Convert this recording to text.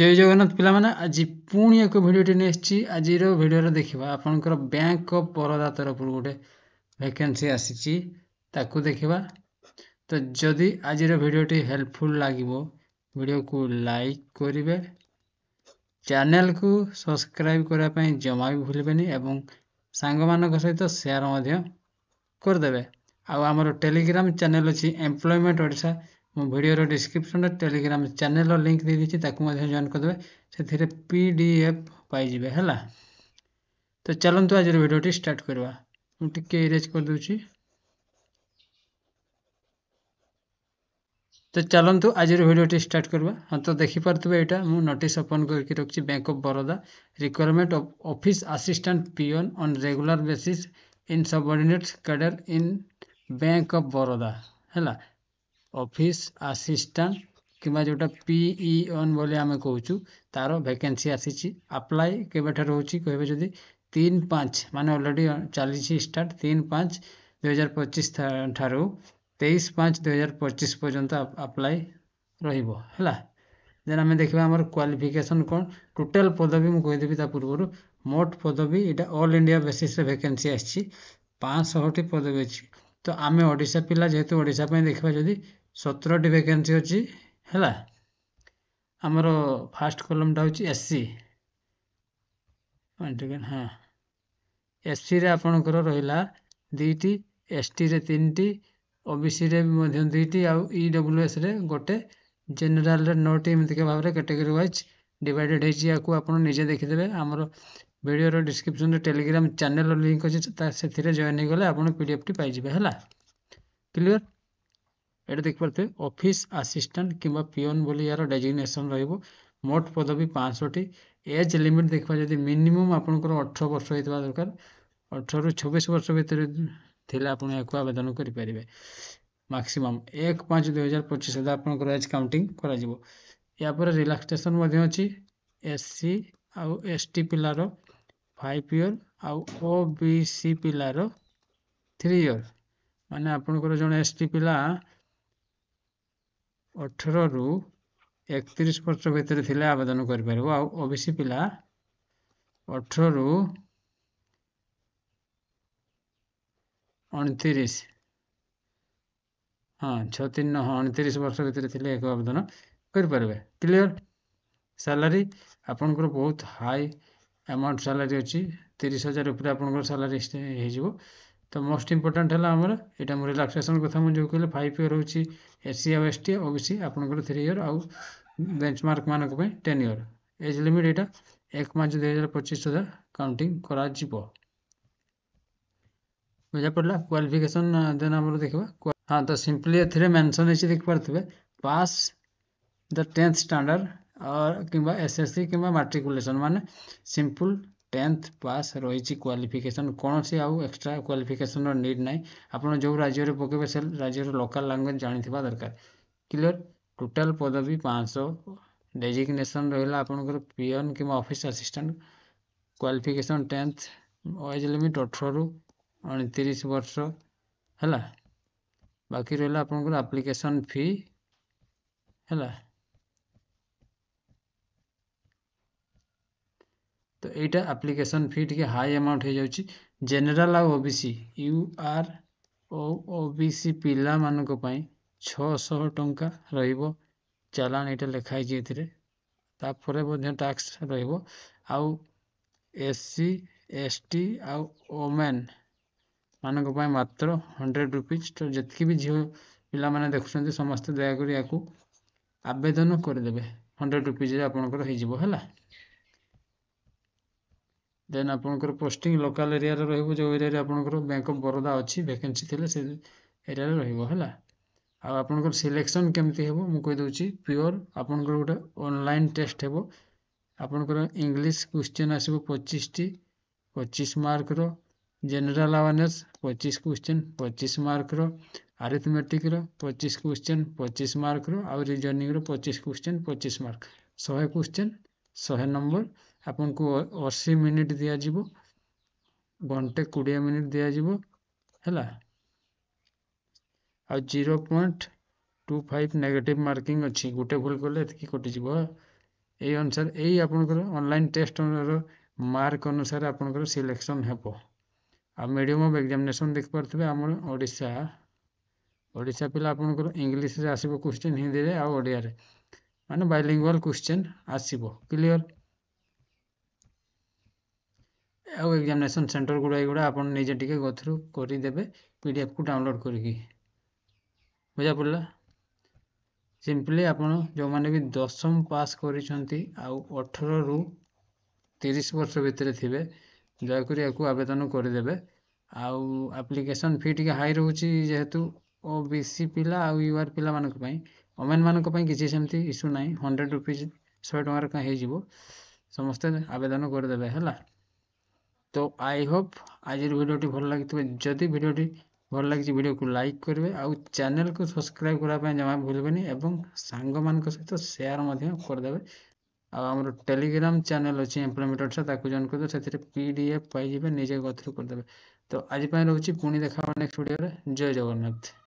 जय जगन्नाथ पिला माने आज पुणी एक भिडियोटी नहीं आज भिडियो देखा आपंकर बैंक ऑफ बरोदा तरफ गोटे वैकेंसी आसी ताकू देखा। तो जदि आज भिडियोटी हेल्पफुल लगे वीडियो को लाइक करेंगे, चैनल को सब्सक्राइब करने जमा भी भूलें एवं सांग मान सहित सेयार करदे। आमर टेलीग्राम चैनल अच्छी एम्प्लॉयमेंट ओडिशा मो video description Telegram channel link दे दीजिए, ताकू जॉइन करदे से पीडीएफ पाइबे है। तो चलतु आज वीडियो स्टार्ट करवा। मुझे इरेज कर दूची। तो चलतु आज वीडियो स्टार्ट करवा। हाँ तो देखिपे यहाँ मुझे नोटिस ओपन करके रखी Bank of Baroda requirement of office assistant peon on regular basis in subordinate cadre in Bank of Baroda है। ऑफिस असिस्टेंट किंवा जोटा पीईओन बोले आम कहूँ तार वैकेंसी आसी। अप्लाई केबेठार रोचे कहे जदि 3-5 माने ऑलरेडी चली स्टार्ट 3-5-2025 ठारू 23-5-2025 पर्यंत अप्लाई रहा। देन आम देखा आम क्वालिफिकेशन कौन टोटाल पदवी मुझे कहीदेवी पूर्व मोट पदवी यहाँ ऑल इंडिया बेसिस वैकेंसी आसी 500टी पदवी अच्छी। तो आम ओडिशा पिला जेहेतु ओडिशा देखा जदि 17टी वैकेंसी अच्छी है। आमर फास्ट कॉलमटा हूँ एससी। हाँ एससी रे आपणकर रहा 2टी, एसटी रे 3टी, ओबीसी रे 2टी, आउ ईडब्ल्यूएस रे गोटे, जनरल रे 9टी। एमती भाव में कैटेगरी वाइज डिवाइडेड होती। आप निजे देखीदे आमर video description Telegram channel link अच्छे से जॉइन हो गले आप पीडीएफ टी पाइबे है। क्लियर। ये देखिए ऑफिस असिस्टेंट किंवा पियोन बोली यार डेजिग्नेशन रहिबो। मोट पदवी 500टी। एज लिमिट देखा जब मिनिमम आपंकर 18 वर्ष होता दरकार। 18 ରୁ 26 वर्ष भितर थे आप आवेदन करेंगे। मैक्सिमम 1-5-2025 आपंकर एज काउंटिंग कर। रिलैक्सेशन अच्छी एससी आउ एसटी पिलार 5 इयर आउ ओबीसी पिलार 3 इयर। माने आपंकर जन एसटी पिला 18 ରୁ 31 वर्ष भितर थे आवेदन कर। ओबीसी पिला 18 ରୁ 29 हाँ 29 वर्ष भितर थे एक आवेदन करेंगे। क्लियर। सैलरी आपंकर बहुत हाई अमाउंट सैलरी अच्छी 30,000 ऊपर आपंकर सैलरी हो। तो मोस्ट इंपोर्टेंट है आमर यहाँ रिलैक्सेशन कथा मुझे कहले 5 इयर होची एससी और एसटी, ओबीसी आपंकर 3 इयर आउ बेंचमार्क मानक 10 इयर। एज लिमिट यहाँ 1-5-2025 सुधा काउंटिंग करा जीवो। बुझा पड़ा। क्वालिफिकेशन देन आम देखा। हाँ तो सिंपली ए मेंशन है देख पारे पास द 10th स्टैंडर्ड और किंबा एसएससी किंबा मैट्रिकुलेशन माने सिंपल 10th पास रही। क्वालिफिकेशन कौन सी आउ एक्स्ट्रा क्वालिफिकेशन नीड ना। आपड़ जो राज्य में पकेबे से राज्य लोकल लैंग्वेज जानी दरकार। क्लियर। टोटाल पदवी 500। डेजिग्नेशन रहा आपंकर पियोन कि office assistant. Qualification 10th। Age limit 18 ରୁ 29 वर्ष है। बाकी रहा आपंकर एप्लिकेशन फी है। तो यहाँ एप्लिकेशन फी टी हाई अमाउंट हो जाऊँगी। जेनेराल आ ओबीसी यूआर ओबीसी पिला मानक 600 टंका रहिबो। चालान यहाँ लिखाई तापर टैक्स रहिबो। आउ एससी एसटी आउ ओमेन मानक मात्र 100 रुपीज। तो जितकी भी झील पिला माने देखुं समस्त दयाकोरी या आवेदन करदे 100 रुपीज आपंकर है। देन आपंकर पोस्टिंग लोकल एरिया रो जो एरिया आपंकर बैंक ऑफ बरोदा अच्छी वैकेंसी थे से एरिया है। आपंकर सिलेक्शन केमती हे मुझे कहीदे प्योर आपंकर गोटे ऑनलाइन टेस्ट हे। आपंकर इंग्लिश क्वेश्चन आसो 25टी 25 मार्क रो। जनरल अवेयरनेस 25 क्वेश्चन 25 मार्क रो। अरिथमेटिक रो 25 क्वेश्चन 25 मार्क रो। आउ रीजनिंग रो 25 क्वेश्चन 25 मार्क। 100 question 100 number. आपन को 80 मिनिट दिज्व। घंटे 20 मिनिट दिज्व है। आ 0.25 नेगेटिव मार्किंग अच्छी गोटे भूल कले कटिज। এই ଅନୁସାରେ ଏଇ ଆପଣଙ୍କର ଅନଲାଇନ୍ ଟେଷ୍ଟର ମାର୍କ ଅନୁସାରେ ଆପଣଙ୍କର ସିଲେକ୍ସନ୍ ହେବ। ଆଉ ମିଡ଼ିୟମ୍ ଅଫ୍ ଏକ୍ଜାମିନେସନ୍ ଦେଖିପାରୁଥିବେ ଆମର ଓଡ଼ିଶା ପିଲା ଆପଣଙ୍କର ଇଂଲିଶରେ ଆସିବ କ୍ୱେଶ୍ଚିନ୍, ହିନ୍ଦୀରେ ଆଉ ଓଡ଼ିଆରେ, ମାନେ ବାଇଲିଙ୍ଗୁଆଲ୍ କ୍ୱେଶ୍ଚିନ୍ ଆସିବ। କ୍ଲିଅର? ଆଉ ଏକ୍ଜାମିନେସନ୍ ସେଣ୍ଟର ଗୁଡ଼ା ଆପଣ ନିଜେ ଟିକେ ଗୋ ଥ୍ରୁ କରିଦେବେ PDFକୁ ଡାଉନଲୋଡ୍ କରିକି। ବୁଝା ପଡ଼ିଲା? ସିମ୍ପଲି ଆପଣ ଯେଉଁମାନେ ବି 10ମ ପାସ୍ କରିଛନ୍ତି ଆଉ 18ରୁ 30 ବର୍ଷ ଭିତରେ ଥିବେ, ଦୟାକରି ୟାକୁ ଆବେଦନ କରିଦେବେ। ଆଉ ଆପ୍ଲିକେସନ୍ ଫି ଟିକେ ହାଇ ରହୁଛି, ଯେହେତୁ OBC ପିଲା ଆଉ UR ପିଲାମାନଙ୍କ ପାଇଁ। ଓମେନ୍ ମାନଙ୍କ ପାଇଁ କିଛି ସେମିତି ଇସ୍ୟୁ ନାହିଁ, 100 ରୁପିଜ୍ 100 ଟଙ୍କାରେ କାହିଁ ହେଇଯିବ, ସମସ୍ତେ ଆବେଦନ କରିଦେବେ ହେଲା। ତ ଆଇ ହୋପ୍ ଆଜିର ଭିଡ଼ିଓଟି ଭଲ ଲାଗିଥିବ। ଯଦି ଭିଡ଼ିଓଟି ଭଲ ଲାଗିଛି ଭିଡ଼ିଓକୁ ଲାଇକ୍ କରିବେ, ଆଉ ଚ୍ୟାନେଲକୁ ସବସ୍କ୍ରାଇବ୍ କରିବା ପାଇଁ ଜମା ଭୁଲିବେନି, ଏବଂ ସାଙ୍ଗମାନଙ୍କ ସହିତ ସେୟାର ମଧ୍ୟ କରିଦେବେ। ଆଉ ଆମର ଟେଲିଗ୍ରାମ ଚ୍ୟାନେଲ ଅଛି ଏମ୍ପ୍ଲୟମେଣ୍ଟ ଓଡ଼ିଶା, ତାକୁ ଜଏନ୍ କରିଦେବେ, ସେଥିରେ PDF ପାଇଯିବେ, ନିଜେ ଗୋ ଥ୍ରୁ କରିଦେବେ। ତ ଆଜି ପାଇଁ ରହୁଛି, ପୁଣି ଦେଖା ହେବ ନେକ୍ସଟ ଭିଡ଼ିଓରେ। ଜୟ ଜଗନ୍ନାଥ।